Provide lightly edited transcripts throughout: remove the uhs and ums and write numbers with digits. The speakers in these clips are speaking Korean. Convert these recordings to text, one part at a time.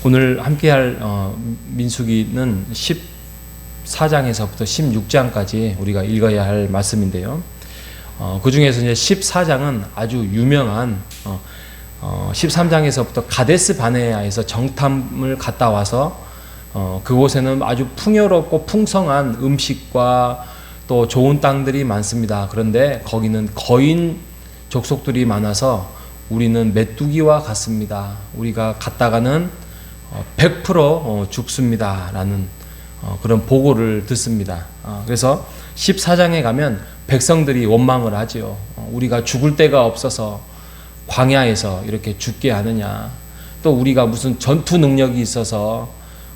오늘 함께할 민수기는 14장에서부터 16장까지 우리가 읽어야 할 말씀인데요. 그 중에서 이제 14장은 아주 유명한 13장에서부터 가데스 바네아에서 정탐을 갔다 와서 그곳에는 아주 풍요롭고 풍성한 음식과 또 좋은 땅들이 많습니다. 그런데 거기는 거인 족속들이 많아서 우리는 메뚜기와 같습니다. 우리가 갔다가는 100% 죽습니다. 라는 그런 보고를 듣습니다. 그래서 14장에 가면 백성들이 원망을 하지요. 우리가 죽을 데가 없어서 광야에서 이렇게 죽게 하느냐. 또 우리가 무슨 전투 능력이 있어서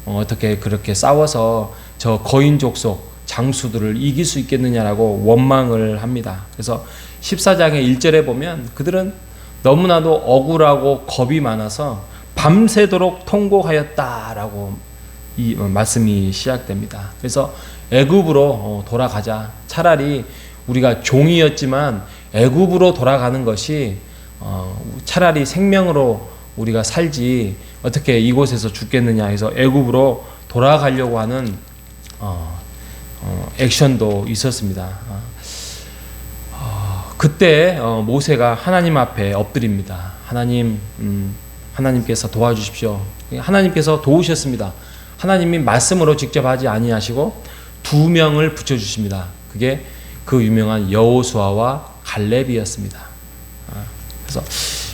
어떻게 그렇게 싸워서 저 거인 족속 장수들을 이길 수 있겠느냐라고 원망을 합니다. 그래서 14장의 1절에 보면 그들은 너무나도 억울하고 겁이 많아서 밤새도록 통곡하였다라고 이 말씀이 시작됩니다. 그래서 애굽으로 돌아가자. 차라리 우리가 종이었지만 애굽으로 돌아가는 것이 차라리 생명으로 우리가 살지 어떻게 이곳에서 죽겠느냐 해서 애굽으로 돌아가려고 하는 액션도 있었습니다. 그때 모세가 하나님 앞에 엎드립니다. 하나님께서 도와주십시오. 하나님께서 도우셨습니다. 하나님이 말씀으로 직접 하지 아니하시고 2명을 붙여주십니다. 그게 그 유명한 여호수아와 갈렙이었습니다. 그래서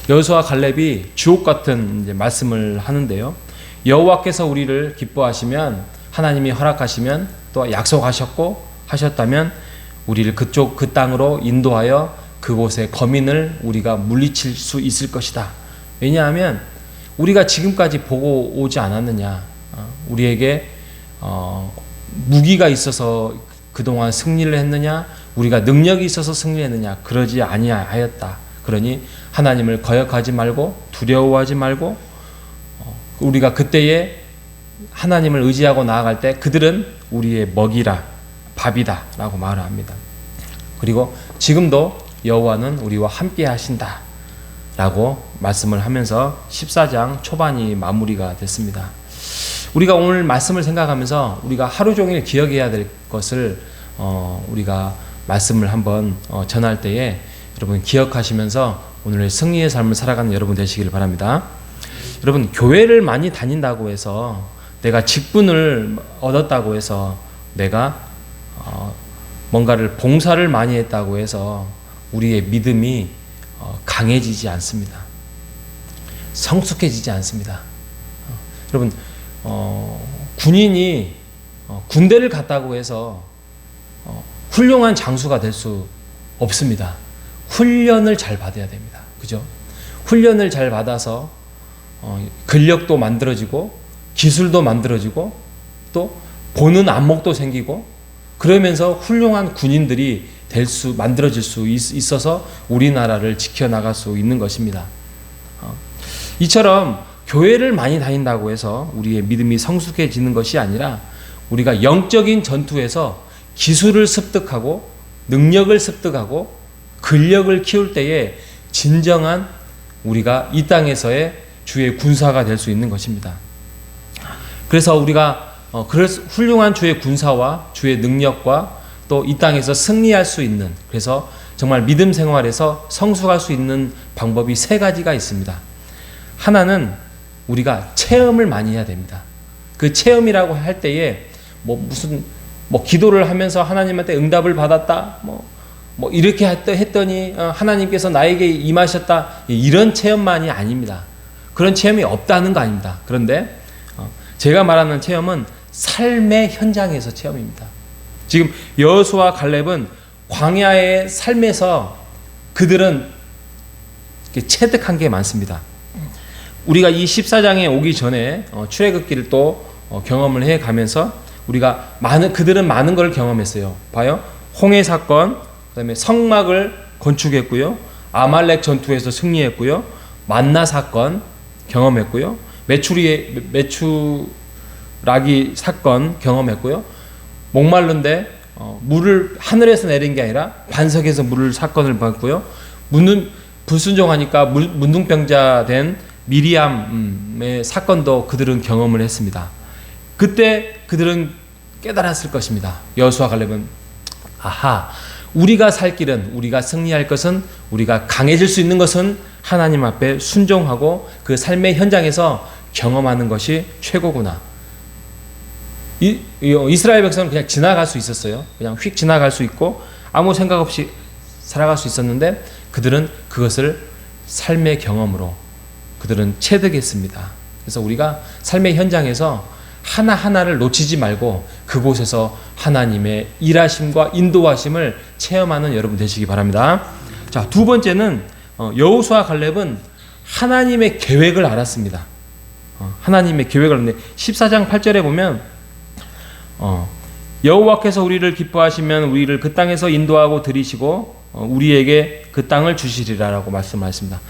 여호수아 갈렙이 주옥 같은 이제 말씀을 하는데요. 여호와께서 우리를 기뻐하시면 하나님이 허락하시면 또 약속하셨고 하셨다면 우리를 그 땅으로 인도하여 그곳의 거민을 우리가 물리칠 수 있을 것이다. 왜냐하면 우리가 지금까지 보고 오지 않았느냐. 우리에게 무기가 있어서 그동안 승리를 했느냐, 우리가 능력이 있어서 승리했느냐. 그러지 아니하였다. 그러니 하나님을 거역하지 말고 두려워하지 말고 우리가 그때에 하나님을 의지하고 나아갈 때 그들은 우리의 먹이라 밥이다 라고 말을 합니다. 그리고 지금도 여호와는 우리와 함께 하신다 라고 말씀을 하면서 14장 초반이 마무리가 됐습니다. 우리가 오늘 말씀을 생각하면서 우리가 하루 종일 기억해야 될 것을 우리가 말씀을 한번 전할 때에 여러분 기억하시면서 오늘의 승리의 삶을 살아가는 여러분 되시길 바랍니다. 여러분, 교회를 많이 다닌다고 해서 내가 직분을 얻었다고 해서 내가 뭔가를 봉사를 많이 했다고 해서 우리의 믿음이 강해지지 않습니다. 성숙해지지 않습니다. 여러분, 군인이 군대를 갔다고 해서 훌륭한 장수가 될 수 없습니다. 훈련을 잘 받아야 됩니다. 그죠? 훈련을 잘 받아서 근력도 만들어지고 기술도 만들어지고 또 보는 안목도 생기고 그러면서 훌륭한 군인들이 만들어질 수 있어서 우리나라를 지켜나갈 수 있는 것입니다. 이처럼 교회를 많이 다닌다고 해서 우리의 믿음이 성숙해지는 것이 아니라 우리가 영적인 전투에서 기술을 습득하고 능력을 습득하고 근력을 키울 때에 진정한 우리가 이 땅에서의 주의 군사가 될 수 있는 것입니다. 그래서 우리가 훌륭한 주의 군사와 주의 능력과 또 이 땅에서 승리할 수 있는, 그래서 정말 믿음 생활에서 성숙할 수 있는 방법이 3가지가 있습니다. 하나는 우리가 체험을 많이 해야 됩니다. 그 체험이라고 할 때에 무슨 기도를 하면서 하나님한테 응답을 받았다, 이렇게 했더니 하나님께서 나에게 임하셨다, 이런 체험만이 아닙니다. 그런 체험이 없다는 거 아닙니다. 그런데 제가 말하는 체험은 삶의 현장에서 체험입니다. 지금 여호수아와 갈렙은 광야의 삶에서 그들은 체득한 게 많습니다. 우리가 이 14장에 오기 전에 출애굽기를 또 경험을 해 가면서 우리가 그들은 많은 걸 경험했어요. 봐요. 홍해 사건, 그다음에 성막을 건축했고요. 아말렉 전투에서 승리했고요. 만나 사건 경험했고요. 메추라기 사건 경험했고요. 목마른데 물을 하늘에서 내린 게 아니라 반석에서 물을 사건을 봤고요. 불순종하니까 문둥병자 된 미리암의 사건도 그들은 경험을 했습니다. 그때 그들은 깨달았을 것입니다. 여호수아 갈렙은 아하, 우리가 살 길은, 우리가 승리할 것은, 우리가 강해질 수 있는 것은 하나님 앞에 순종하고 그 삶의 현장에서 경험하는 것이 최고구나. 이스라엘 백성은 그냥 지나갈 수 있었어요. 그냥 휙 지나갈 수 있고 아무 생각 없이 살아갈 수 있었는데 그들은 그것을 삶의 경험으로 그들은 체득했습니다. 그래서 우리가 삶의 현장에서 하나하나를 놓치지 말고 그곳에서 하나님의 일하심과 인도하심을 체험하는 여러분 되시기 바랍니다. 자, 두 번째는 여호수아 갈렙은 하나님의 계획을 알았습니다. 하나님의 계획을 알았는데 14장 8절에 보면 여호와께서 우리를 기뻐하시면 우리를 그 땅에서 인도하고 들이시고 우리에게 그 땅을 주시리라라고 말씀하십니다.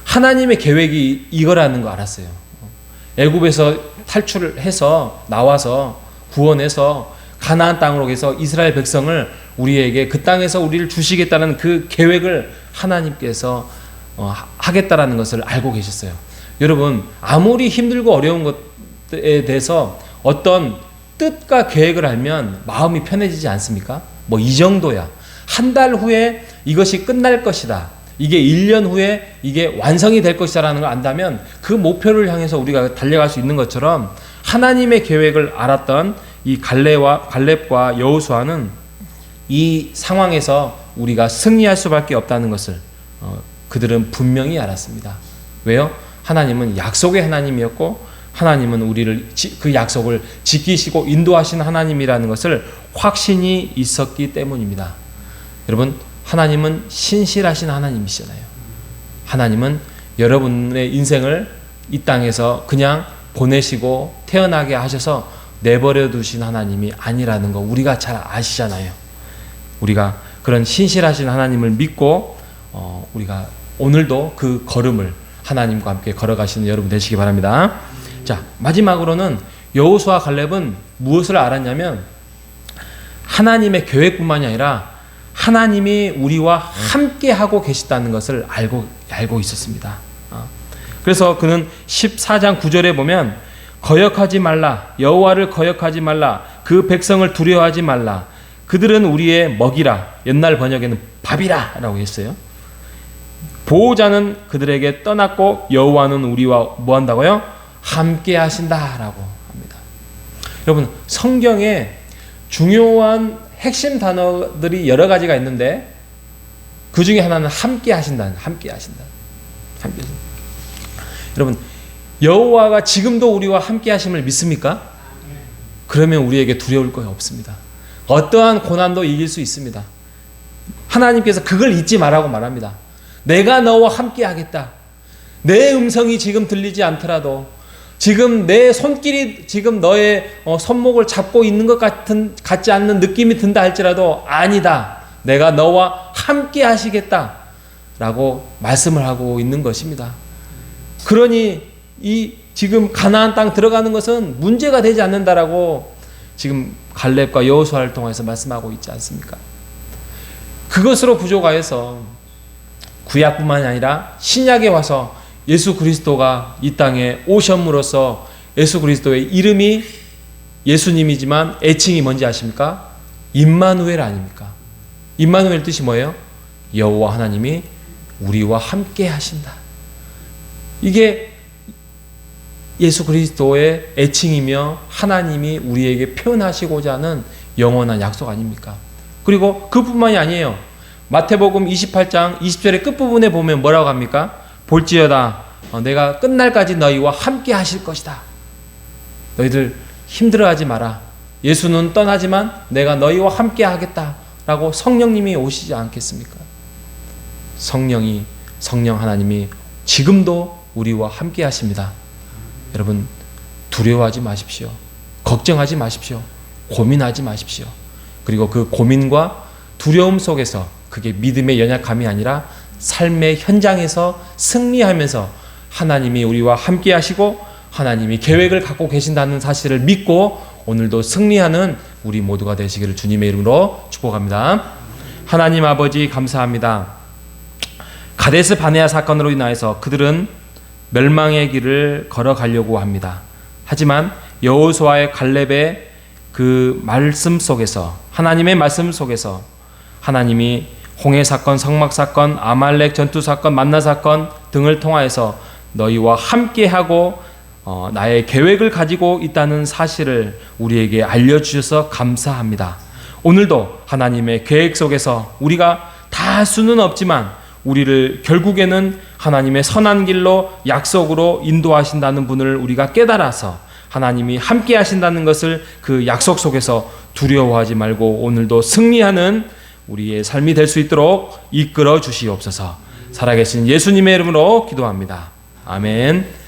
하나님의 계획이 이거라는 거 알았어요. 애굽에서 탈출을 해서 나와서 구원해서 가나안 땅으로 해서 이스라엘 백성을 우리에게 그 땅에서 우리를 주시겠다는 그 계획을 하나님께서 하겠다라는 것을 알고 계셨어요. 여러분, 아무리 힘들고 어려운 것에 대해서 어떤 뜻과 계획을 알면 마음이 편해지지 않습니까? 뭐 이 정도야. 한 달 후에 이것이 끝날 것이다. 이게 1년 후에 이게 완성이 될 것이다라는 걸 안다면 그 목표를 향해서 우리가 달려갈 수 있는 것처럼 하나님의 계획을 알았던 이 갈렙과 여호수아는 이 상황에서 우리가 승리할 수밖에 없다는 것을 그들은 분명히 알았습니다. 왜요? 하나님은 약속의 하나님이었고 하나님은 우리를 그 약속을 지키시고 인도하시는 하나님이라는 것을 확신이 있었기 때문입니다. 여러분, 하나님은 신실하신 하나님이시잖아요. 하나님은 여러분의 인생을 이 땅에서 그냥 보내시고 태어나게 하셔서 내버려 두신 하나님이 아니라는 거 우리가 잘 아시잖아요. 우리가 그런 신실하신 하나님을 믿고 우리가 오늘도 그 걸음을 하나님과 함께 걸어가시는 여러분 되시기 바랍니다. 자, 마지막으로는 여호수아 갈렙은 무엇을 알았냐면 하나님의 계획뿐만이 아니라 하나님이 우리와 함께 하고 계시다는 것을 알고 있었습니다. 그래서 그는 14장 9절에 보면 거역하지 말라, 여호와를 거역하지 말라, 그 백성을 두려워하지 말라, 그들은 우리의 먹이라, 옛날 번역에는 밥이라 라고 했어요. 보호자는 그들에게 떠났고 여호와는 우리와 뭐 한다고요? 함께 하신다라고 합니다. 여러분, 성경에 중요한 핵심 단어들이 여러 가지가 있는데 그 중에 하나는 함께 하신다. 함께 하신다. 함께 하신다. 여러분, 여호와가 지금도 우리와 함께 하심을 믿습니까? 그러면 우리에게 두려울 거 없습니다. 어떠한 고난도 이길 수 있습니다. 하나님께서 그걸 잊지 말라고 말합니다. 내가 너와 함께 하겠다. 내 음성이 지금 들리지 않더라도 지금 내 손길이 지금 너의 손목을 잡고 있는 것 같지 않는 느낌이 든다 할지라도 아니다. 내가 너와 함께 하시겠다. 라고 말씀을 하고 있는 것입니다. 그러니 이 지금 가나안 땅 들어가는 것은 문제가 되지 않는다라고 지금 갈렙과 여호수아를 통해서 말씀하고 있지 않습니까? 그것으로 부족하여서 구약뿐만이 아니라 신약에 와서 예수 그리스도가 이 땅에 오심으로써 예수 그리스도의 이름이 예수님이지만 애칭이 뭔지 아십니까? 임마누엘 아닙니까? 임마누엘 뜻이 뭐예요? 여호와 하나님이 우리와 함께 하신다. 이게 예수 그리스도의 애칭이며 하나님이 우리에게 표현하시고자 하는 영원한 약속 아닙니까? 그리고 그뿐만이 아니에요. 마태복음 28장 20절의 끝부분에 보면 뭐라고 합니까? 볼지어다 내가 끝날까지 너희와 함께 하실 것이다. 너희들 힘들어하지 마라. 예수는 떠나지만 내가 너희와 함께 하겠다라고 성령님이 오시지 않겠습니까? 성령 하나님이 지금도 우리와 함께 하십니다. 여러분, 두려워하지 마십시오. 걱정하지 마십시오. 고민하지 마십시오. 그리고 그 고민과 두려움 속에서 그게 믿음의 연약함이 아니라 삶의 현장에서 승리하면서 하나님이 우리와 함께 하시고 하나님이 계획을 갖고 계신다는 사실을 믿고 오늘도 승리하는 우리 모두가 되시기를 주님의 이름으로 축복합니다. 하나님 아버지 감사합니다. 가데스 바네아 사건으로 인하여서 그들은 멸망의 길을 걸어가려고 합니다. 하지만 여호수아의 갈렙의 그 말씀 속에서, 하나님의 말씀 속에서 하나님이 홍해 사건, 성막 사건, 아말렉 전투 사건, 만나 사건 등을 통하여서 너희와 함께하고 나의 계획을 가지고 있다는 사실을 우리에게 알려주셔서 감사합니다. 오늘도 하나님의 계획 속에서 우리가 다 수는 없지만 우리를 결국에는 하나님의 선한 길로, 약속으로 인도하신다는 분을 우리가 깨달아서 하나님이 함께 하신다는 것을 그 약속 속에서 두려워하지 말고 오늘도 승리하는 우리의 삶이 될 수 있도록 이끌어 주시옵소서. 살아계신 예수님의 이름으로 기도합니다. 아멘.